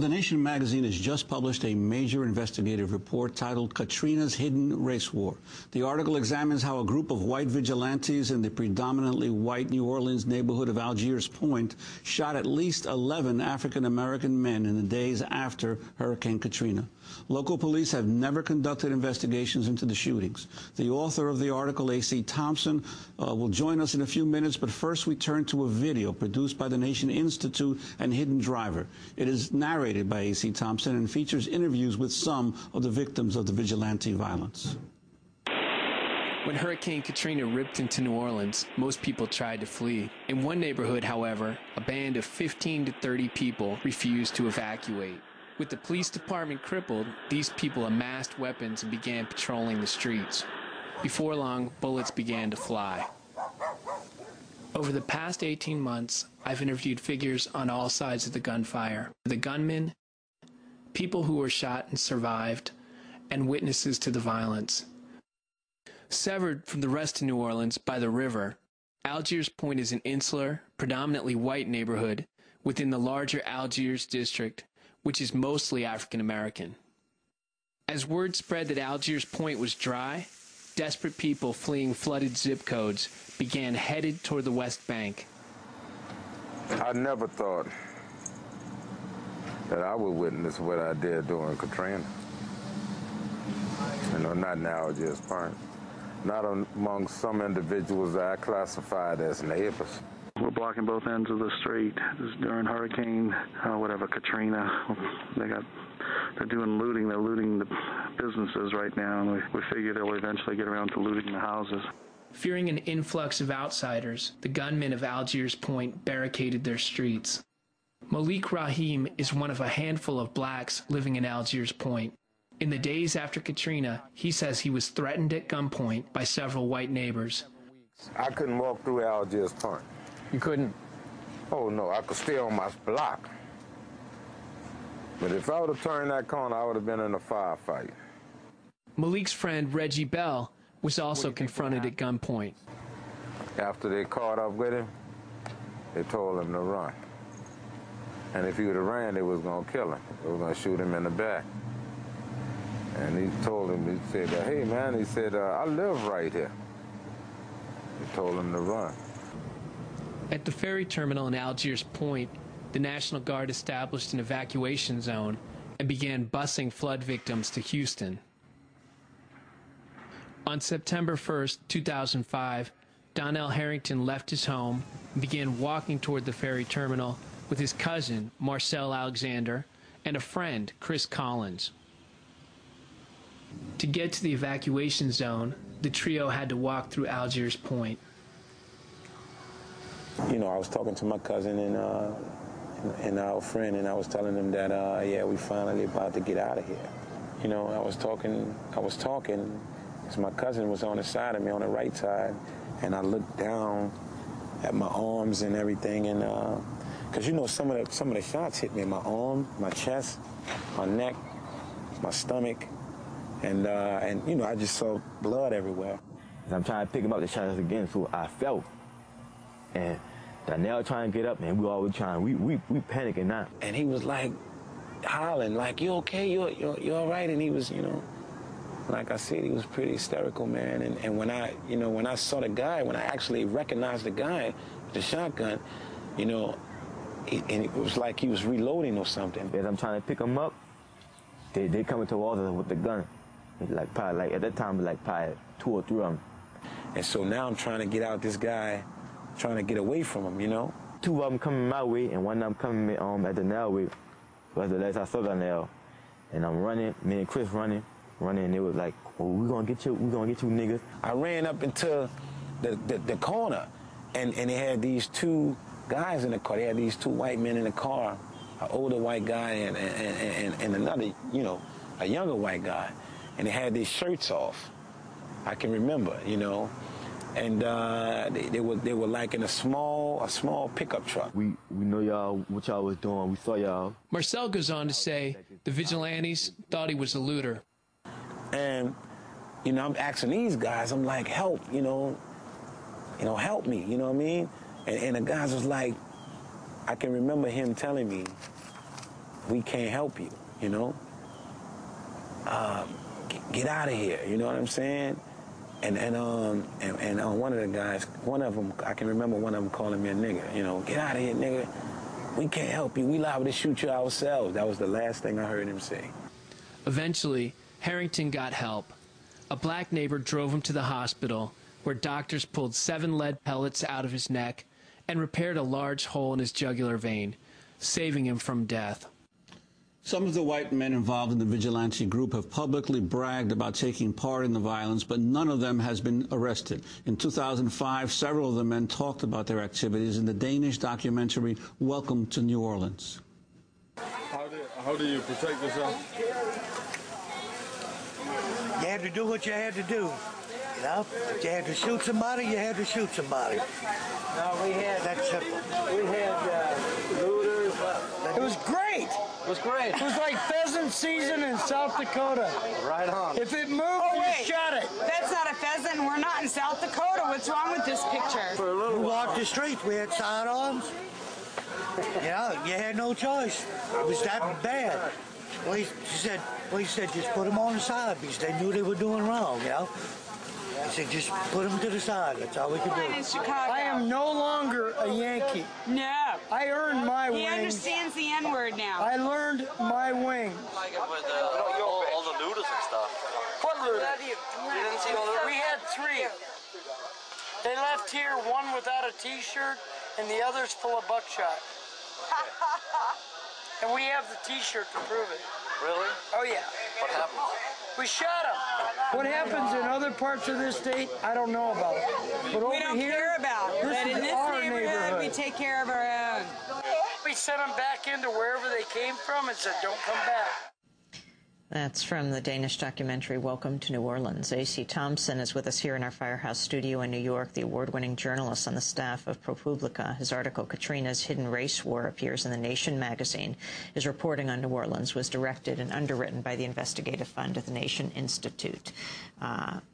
The Nation magazine has just published a major investigative report titled Katrina's Hidden Race War. The article examines how a group of white vigilantes in the predominantly white New Orleans neighborhood of Algiers Point shot at least 11 African-American men in the days after Hurricane Katrina. Local police have never conducted investigations into the shootings. The author of the article, A.C. Thompson, will join us in a few minutes, but first we turn to a video produced by the Nation Institute and Hidden Driver. It is narrated by A.C. Thompson and features interviews with some of the victims of the vigilante violence. When Hurricane Katrina ripped into New Orleans, most people tried to flee. In one neighborhood, however, a band of 15 to 30 people refused to evacuate. With the police department crippled, these people amassed weapons and began patrolling the streets. Before long, bullets began to fly. Over the past 18 months, I've interviewed figures on all sides of the gunfire. The gunmen, people who were shot and survived, and witnesses to the violence. Severed from the rest of New Orleans by the river, Algiers Point is an insular, predominantly white neighborhood within the larger Algiers district, which is mostly African American. As word spread that Algiers Point was dry, desperate people fleeing flooded zip codes began headed toward the West Bank. I never thought that I would witness what I did during Katrina. You know, not in Algiers Point. Not among some individuals that I classified as neighbors. We're blocking both ends of the street. This is during Hurricane, Katrina. They're doing looting. They're looting the businesses right now, and we figure they'll eventually get around to looting the houses. Fearing an influx of outsiders, the gunmen of Algiers Point barricaded their streets. Malik Rahim is one of a handful of blacks living in Algiers Point. In the days after Katrina, he says he was threatened at gunpoint by several white neighbors. I couldn't walk through Algiers Point. You couldn't? Oh, no, I could stay on my block. But if I would have turned that corner, I would have been in a firefight. Malik's friend, Reggie Bell, was also confronted at gunpoint. After they caught up with him, they told him to run. And if he would have ran, they was going to kill him. They were going to shoot him in the back. And he told him, he said, hey, man, he said, I live right here. He told him to run. At the ferry terminal in Algiers Point, the National Guard established an evacuation zone and began busing flood victims to Houston. On September 1st, 2005, Donnell Harrington left his home and began walking toward the ferry terminal with his cousin, Marcel Alexander, and a friend, Chris Collins. To get to the evacuation zone, the trio had to walk through Algiers Point. You know, I was talking to my cousin and our friend, and I was telling them that, yeah, we finally about to get out of here. You know, I was talking, because my cousin was on the side of me, on the right side, and I looked down at my arms and everything, and because you know, some of the shots hit me in my arm, my chest, my neck, my stomach, and you know, I just saw blood everywhere. I'm trying to pick him up the shots again, so I fell. And Donnell trying to get up, and we always trying, we panicking now. And he was like hollering, like, you okay, you all right? And he was, you know, like I said, he was pretty hysterical, man. And when I saw the guy, when I actually recognized the guy with the shotgun, you know, and it was like he was reloading or something. As I'm trying to pick him up, they coming towards us with the gun. Like probably, like at that time, like probably 2 or 3 of them. And so now I'm trying to get out this guy, trying to get away from him, you know? 2 of them coming my way, and 1 of them coming at the nail way. That's the last I saw the nail. And I'm running, me and Chris running, and it was like, oh, we gonna get you niggas. I ran up into the corner, and they had these 2 guys in the car. They had these 2 white men in the car, an older white guy and another, you know, a younger white guy. And they had their shirts off. I can remember, you know. And they were like in a small pickup truck. We know y'all, what y'all was doing. We saw y'all. Marcel goes on to say the vigilantes thought he was a looter. And, you know, I'm asking these guys, I'm like, help, you know, help me, you know what I mean? And the guys was like, I can remember him telling me, we can't help you, you know? Get out of here, you know what I'm saying? And one of the guys, one of them, I can remember one of them calling me a nigger, you know, get out of here, nigga. We can't help you. We liable to shoot you ourselves. That was the last thing I heard him say. Eventually, Harrington got help. A black neighbor drove him to the hospital, where doctors pulled 7 lead pellets out of his neck and repaired a large hole in his jugular vein, saving him from death. Some of the white men involved in the vigilante group have publicly bragged about taking part in the violence, but none of them has been arrested. In 2005, several of the men talked about their activities in the Danish documentary Welcome to New Orleans. How do you protect yourself? You had to do what you had to do. You know, if you had to shoot somebody, you had to shoot somebody. No, we had That's simple. We had looters. It was great. It was great. It was like pheasant season in South Dakota. Right on. If it moved, you shot it. That's not a pheasant. We're not in South Dakota. What's wrong with this picture? For a little We while. walked the streets. We had sidearms. You know, you had no choice. It was that bad. He said, just put them on the side because they knew they were doing wrong, you know. He said, just put them to the side. That's all we could do. In Chicago. I am no longer a Yankee. No. I earned my He wings. understands the N-word now. I learned my wings. Like it with all the looters and stuff. What looters? You didn't see all the We had 3. They left here, one without a T-shirt, and the other's full of buckshot. And we have the T-shirt to prove it. Really? Oh, yeah. What happened? We shot them. What happens in other parts of this state, I don't know about. But over We don't here, care about. this But is in this our neighborhood, we take care of our own. We sent them back into wherever they came from and said, don't come back. That's from the Danish documentary Welcome to New Orleans. A.C. Thompson is with us here in our Firehouse studio in New York, the award-winning journalist on the staff of ProPublica. His article, Katrina's Hidden Race War, appears in The Nation magazine. His reporting on New Orleans was directed and underwritten by the investigative fund at the Nation Institute.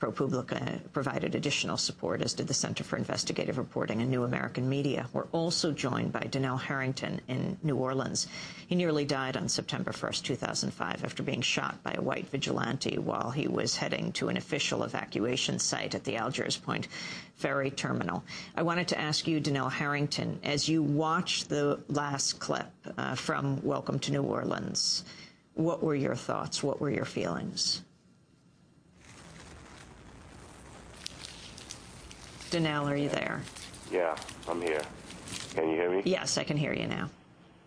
ProPublica provided additional support, as did the Center for Investigative Reporting and New American Media. We're also joined by Donnell Harrington in New Orleans. He nearly died on September 1st, 2005, after being shot by a white vigilante while he was heading to an official evacuation site at the Algiers Point ferry terminal. I wanted to ask you, Donnell Harrington, as you watched the last clip from Welcome to New Orleans, what were your thoughts? What were your feelings? Donnell, are you there? Yeah, I'm here. Can you hear me? Yes, I can hear you now.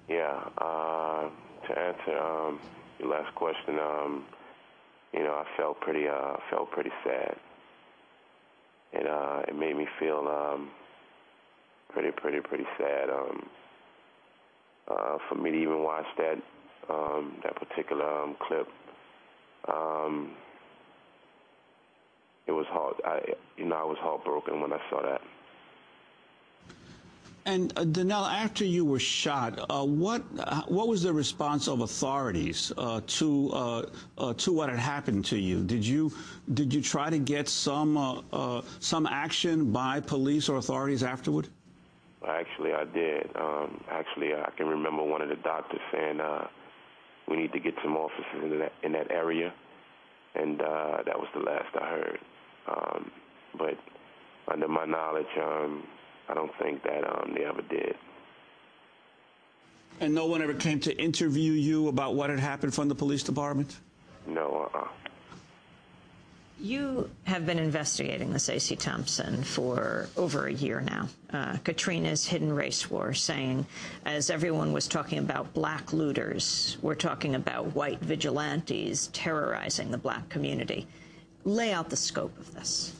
Yeah. To answer your last question, you know, I felt pretty sad. It made me feel pretty sad. For me to even watch that particular clip, it was hard. I was heartbroken when I saw that. And Donnell, after you were shot, what was the response of authorities to what had happened to you? Did you try to get some action by police or authorities afterward? Actually, I did. I can remember one of the doctors saying we need to get some officers in that area, and that was the last I heard. But under my knowledge, I don't think that they ever did. And no one ever came to interview you about what had happened from the police department? No. You have been investigating this, A.C. Thompson, for over a year now. Katrina's Hidden Race War, saying, as everyone was talking about black looters, we're talking about white vigilantes terrorizing the black community. Lay out the scope of this.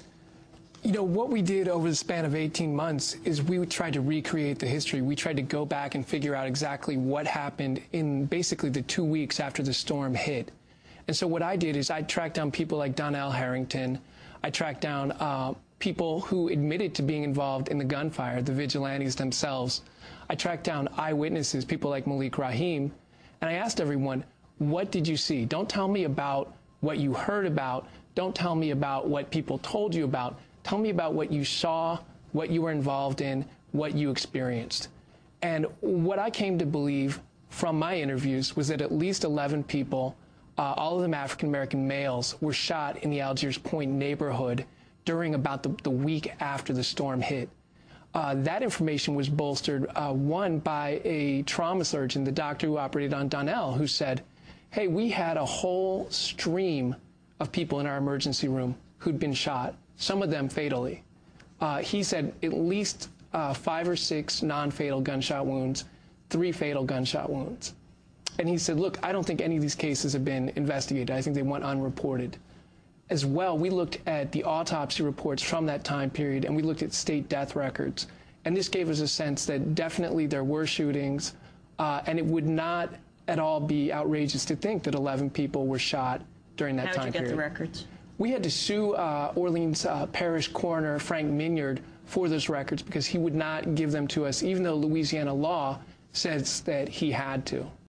You know, what we did over the span of 18 months is we tried to recreate the history. We tried to go back and figure out exactly what happened in basically the 2 weeks after the storm hit. And so what I did is I tracked down people like Donnell Harrington. I tracked down people who admitted to being involved in the gunfire, the vigilantes themselves. I tracked down eyewitnesses, people like Malik Rahim, and I asked everyone, what did you see? Don't tell me about what you heard about. Don't tell me about what people told you about. Tell me about what you saw, what you were involved in, what you experienced. And what I came to believe from my interviews was that at least 11 people, all of them African-American males, were shot in the Algiers Point neighborhood during about the week after the storm hit. That information was bolstered, one, by a trauma surgeon, the doctor who operated on Donnell, who said, hey, we had a whole stream of people in our emergency room who'd been shot, some of them fatally. He said at least 5 or 6 non-fatal gunshot wounds, 3 fatal gunshot wounds. And he said, look, I don't think any of these cases have been investigated. I think they went unreported. As well, we looked at the autopsy reports from that time period, and we looked at state death records. And this gave us a sense that definitely there were shootings, and it would not at all be outrageous to think that 11 people were shot during that time period. How did you get the records? We had to sue Orleans Parish Coroner Frank Minyard for those records because he would not give them to us, even though Louisiana law says that he had to.